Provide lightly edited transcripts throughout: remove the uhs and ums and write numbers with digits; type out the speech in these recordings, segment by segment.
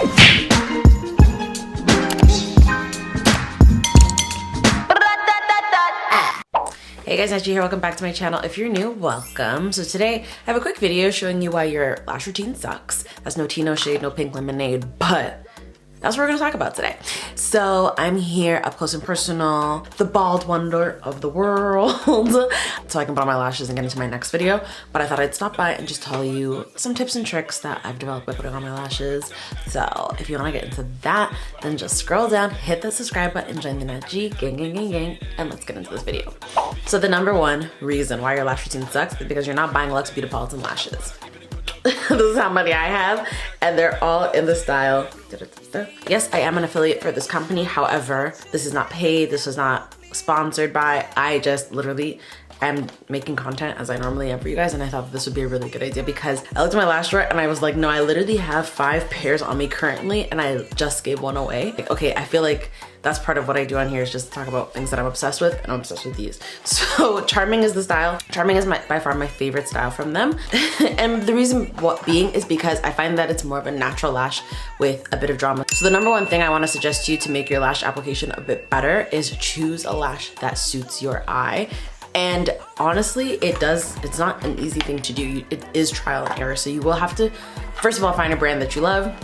Hey guys, Natt Gee here. Welcome back to my channel. If you're new, welcome. So today I have a quick video showing you why your lash routine sucks. That's no tea, no shade, no pink lemonade, but that's what we're gonna talk about today. So I'm here up close and personal, the bald wonder of the world. So I can put on my lashes and get into my next video, but I thought I'd stop by and just tell you some tips and tricks that I've developed by putting on my lashes. So if you wanna get into that, then just scroll down, hit the subscribe button, join the Natt Gee gang, and let's get into this video. So the number one reason why your lash routine sucks is because you're not buying LUXE Beautipolitan lashes. This is how many I have, and they're all in the style. Yes, I am an affiliate for this company. However, this is not paid. This is not sponsored by. I just literally am making content as I normally am for you guys, and I thought this would be a really good idea because I looked at my lash drawer and I was like, no, I literally have 5 pairs on me currently, and I just gave one away. Like, okay, I feel like that's part of what I do on here is just talk about things that I'm obsessed with, and I'm obsessed with these. So Charming is the style. Charming is by far my favorite style from them. And the reason being is because I find that it's more of a natural lash with a bit of drama. So the number one thing I want to suggest to you to make your lash application a bit better is choose a lash that suits your eye. And honestly, it's not an easy thing to do. It is trial and error. So you will have to, first of all, find a brand that you love,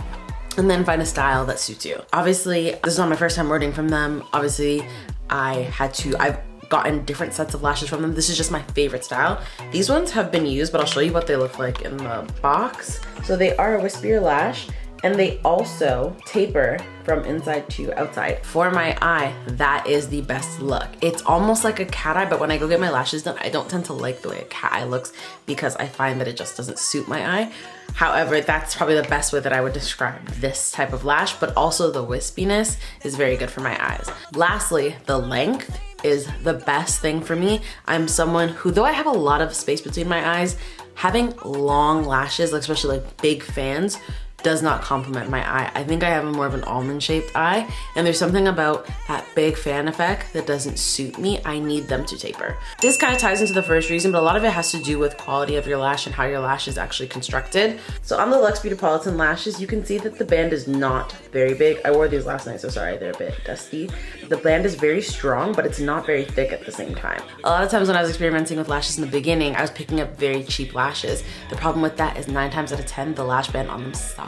and then find a style that suits you. Obviously, this is not my first time ordering from them. Obviously, I've gotten different sets of lashes from them. This is just my favorite style. These ones have been used, but I'll show you what they look like in the box. So they are a wispier lash, and they also taper from inside to outside. For my eye, that is the best look. It's almost like a cat eye, but when I go get my lashes done, I don't tend to like the way a cat eye looks because I find that it just doesn't suit my eye. However, that's probably the best way that I would describe this type of lash, but also the wispiness is very good for my eyes. Lastly, the length is the best thing for me. I'm someone who, though I have a lot of space between my eyes, having long lashes, especially like big fans, does not complement my eye. I think I have a more of an almond shaped eye, and there's something about that big fan effect that doesn't suit me. I need them to taper. This kind of ties into the first reason, but a lot of it has to do with quality of your lash and how your lash is actually constructed. So on the LUXE Beautipolitan lashes, you can see that the band is not very big. I wore these last night, so sorry, they're a bit dusty. The band is very strong, but it's not very thick at the same time. A lot of times when I was experimenting with lashes in the beginning, I was picking up very cheap lashes. The problem with that is 9 times out of 10, the lash band on them sucks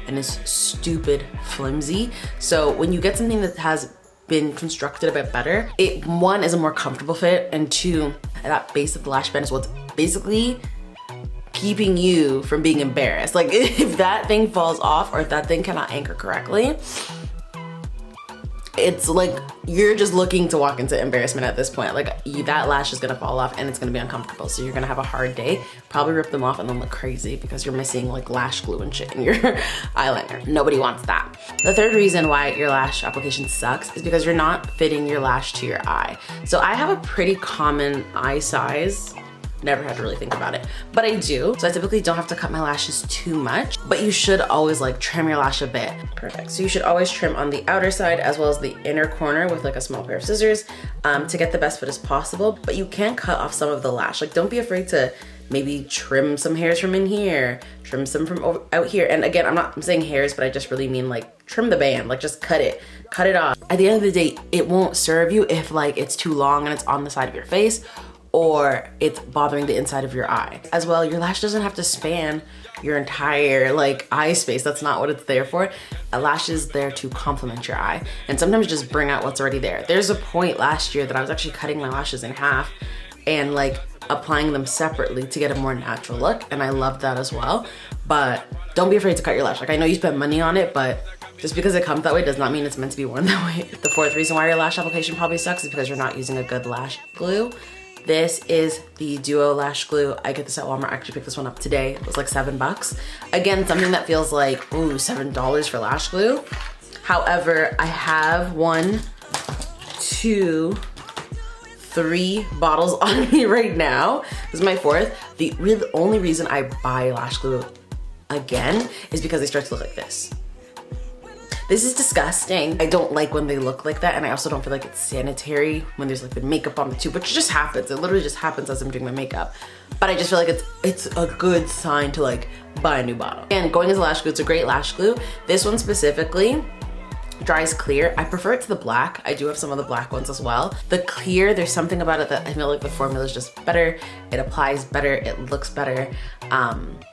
and is stupid flimsy. So when you get something that has been constructed a bit better, it, 1, is a more comfortable fit, and 2, that base of the lash band is what's basically keeping you from being embarrassed. Like if that thing falls off or if that thing cannot anchor correctly, it's like you're just looking to walk into embarrassment at this point. Like that lash is gonna fall off and it's gonna be uncomfortable. So you're gonna have a hard day, probably rip them off and then look crazy because you're missing like lash glue and shit in your eyeliner. Nobody wants that. The third reason why your lash application sucks is because you're not fitting your lash to your eye. So I have a pretty common eye size. Never had to really think about it, but I do. So I typically don't have to cut my lashes too much, but you should always like trim your lash a bit. Perfect. So you should always trim on the outer side as well as the inner corner with like a small pair of scissors to get the best fit as possible, but you can cut off some of the lash. Like don't be afraid to maybe trim some hairs from in here, trim some from out here. And again, I'm saying hairs, but I just really mean like trim the band, like just cut it off. At the end of the day, it won't serve you if like it's too long and it's on the side of your face, or it's bothering the inside of your eye. As well, your lash doesn't have to span your entire like eye space. That's not what it's there for. A lash is there to complement your eye and sometimes just bring out what's already there. There's a point last year that I was actually cutting my lashes in half and like applying them separately to get a more natural look, and I loved that as well. But don't be afraid to cut your lash. Like I know you spent money on it, but just because it comes that way does not mean it's meant to be worn that way. The fourth reason why your lash application probably sucks is because you're not using a good lash glue. This is the Duo Lash Glue. I get this at Walmart. I actually picked this one up today. It was like $7. Again, something that feels like, ooh, $7 for lash glue. However, I have 1, 2, 3 bottles on me right now. This is my 4th. The only reason I buy lash glue again is because they start to look like this. This is disgusting. I don't like when they look like that, and I also don't feel like it's sanitary when there's like the makeup on the tube, which just happens. It literally just happens as I'm doing my makeup. but I just feel like it's a good sign to like buy a new bottle. And going as a lash glue, it's a great lash glue. This one specifically dries clear. I prefer it to the black. I do have some of the black ones as well. The clear, there's something about it that I feel like the formula is just better. It applies better, it looks better.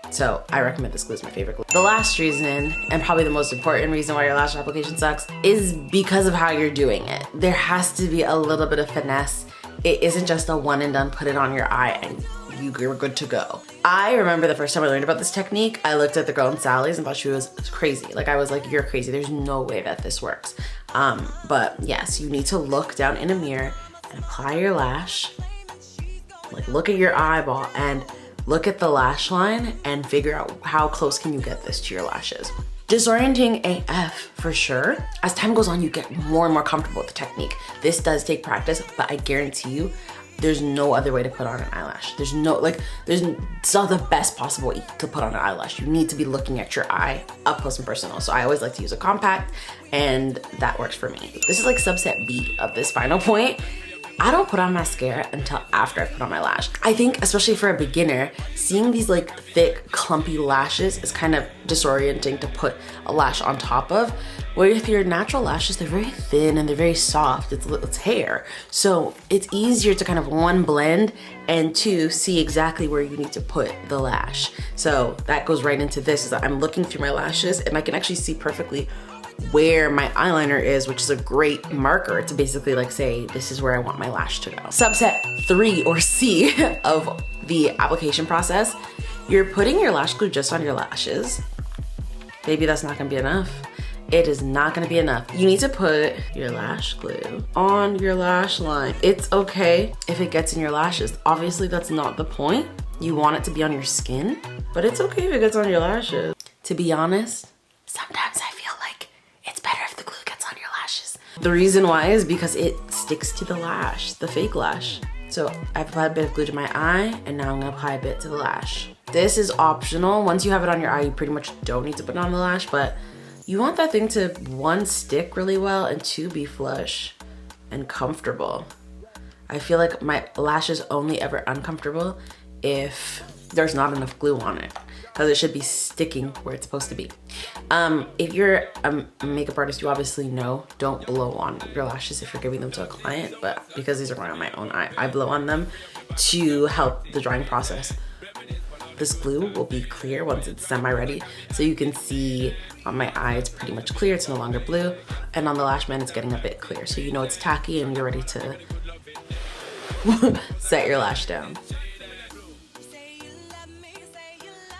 So I recommend this glue, is my favorite glue. The last reason, and probably the most important reason why your lash application sucks, is because of how you're doing it. There has to be a little bit of finesse. It isn't just a one and done, put it on your eye and you're good to go. I remember the first time I learned about this technique, I looked at the girl in Sally's and thought she was crazy. Like I was like, you're crazy, there's no way that this works. But yes, you need to look down in a mirror and apply your lash. Like look at your eyeball and look at the lash line and figure out how close can you get this to your lashes. Disorienting AF for sure. As time goes on, you get more and more comfortable with the technique. This does take practice, but I guarantee you, there's no other way to put on an eyelash. It's not the best possible way to put on an eyelash. You need to be looking at your eye up close and personal. So I always like to use a compact and that works for me. This is like subset B of this final point. I don't put on mascara until after I put on my lash. I think, especially for a beginner, seeing these like thick, clumpy lashes is kind of disorienting to put a lash on top of. Where with your natural lashes, they're very thin and they're very soft. It's hair. So it's easier to kind of one, blend, and two, see exactly where you need to put the lash. So that goes right into this, is that I'm looking through my lashes and I can actually see perfectly where my eyeliner is, which is a great marker to basically like say, this is where I want my lash to go. Subset 3 or C of the application process, you're putting your lash glue just on your lashes. Maybe that's not gonna be enough. It is not gonna be enough. You need to put your lash glue on your lash line. It's okay if it gets in your lashes. Obviously that's not the point. You want it to be on your skin, but it's okay if it gets on your lashes. To be honest, sometimes I feel like it's better if the glue gets on your lashes. The reason why is because it sticks to the lash, the fake lash. So I've applied a bit of glue to my eye and now I'm gonna apply a bit to the lash. This is optional. Once you have it on your eye, you pretty much don't need to put it on the lash, but you want that thing to one, stick really well, and two, be flush and comfortable. I feel like my lash is only ever uncomfortable if there's not enough glue on it, because it should be sticking where it's supposed to be. If you're a makeup artist, you obviously know, don't blow on your lashes if you're giving them to a client, but because these are going on my own eye, I blow on them to help the drying process. This glue will be clear once it's semi-ready, so you can see on my eye it's pretty much clear, it's no longer blue, and on the lash man it's getting a bit clear, so you know it's tacky and you're ready to set your lash down.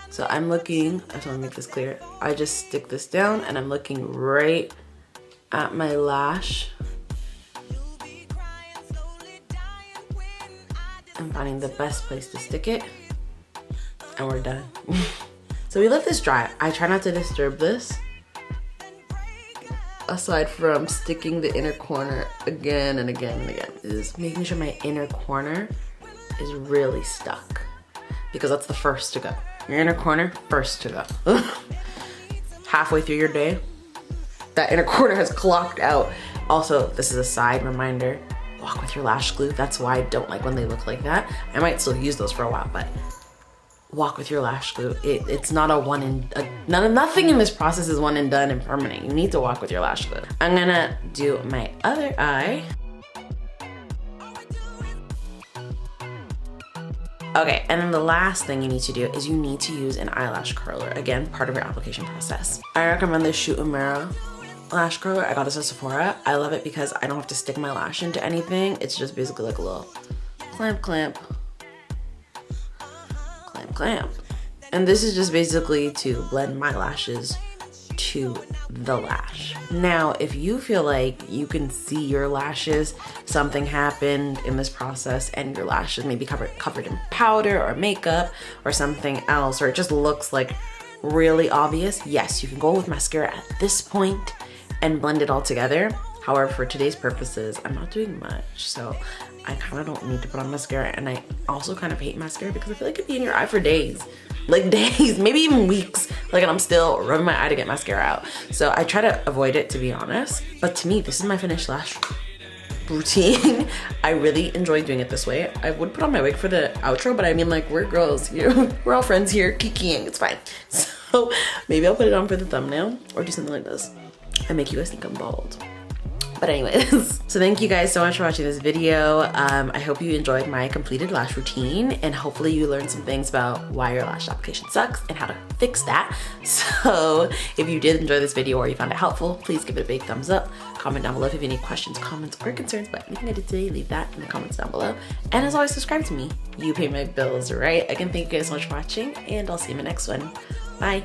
So I'm looking, I just want to make this clear, I just stick this down and I'm looking right at my lash. I'm finding the best place to stick it. And we're done. So we let this dry. I try not to disturb this, aside from sticking the inner corner again and again and again. Is making sure my inner corner is really stuck, because that's the first to go. Your inner corner, first to go. Halfway through your day, that inner corner has clocked out. Also, this is a side reminder, walk with your lash glue. That's why I don't like when they look like that. I might still use those for a while, but walk with your lash glue. It's not a one and nothing in this process is one and done and permanent. You need to walk with your lash glue. I'm gonna do my other eye. Okay, and then the last thing you need to do is you need to use an eyelash curler. Again, part of your application process. I recommend this Umera lash curler. I got this at Sephora. I love it because I don't have to stick my lash into anything. It's just basically like a little clamp. And this is just basically to blend my lashes to the lash. Now, if you feel like you can see your lashes, something happened in this process and your lashes may be covered in powder or makeup or something else, or it just looks like really obvious, yes, you can go with mascara at this point and blend it all together. However, for today's purposes, I'm not doing much, so I kind of don't need to put on mascara. And I also kind of hate mascara because I feel like it can be in your eye for days. Like days, maybe even weeks. Like, and I'm still rubbing my eye to get mascara out. So I try to avoid it, to be honest. But to me, this is my finished lash. routine. I really enjoy doing it this way. I would put on my wig for the outro, but I mean, like, we're girls here. We're all friends here, kikiing, it's fine. So maybe I'll put it on for the thumbnail or do something like this and make you guys think I'm bald. But anyways, so thank you guys so much for watching this video. I hope you enjoyed my completed lash routine, and hopefully you learned some things about why your lash application sucks and how to fix that. So if you did enjoy this video or you found it helpful, please give it a big thumbs up. Comment down below if you have any questions, comments, or concerns about anything I did today. Leave that in the comments down below. And as always, subscribe to me. You pay my bills, right? Again, thank you guys so much for watching, and I'll see you in my next one. Bye.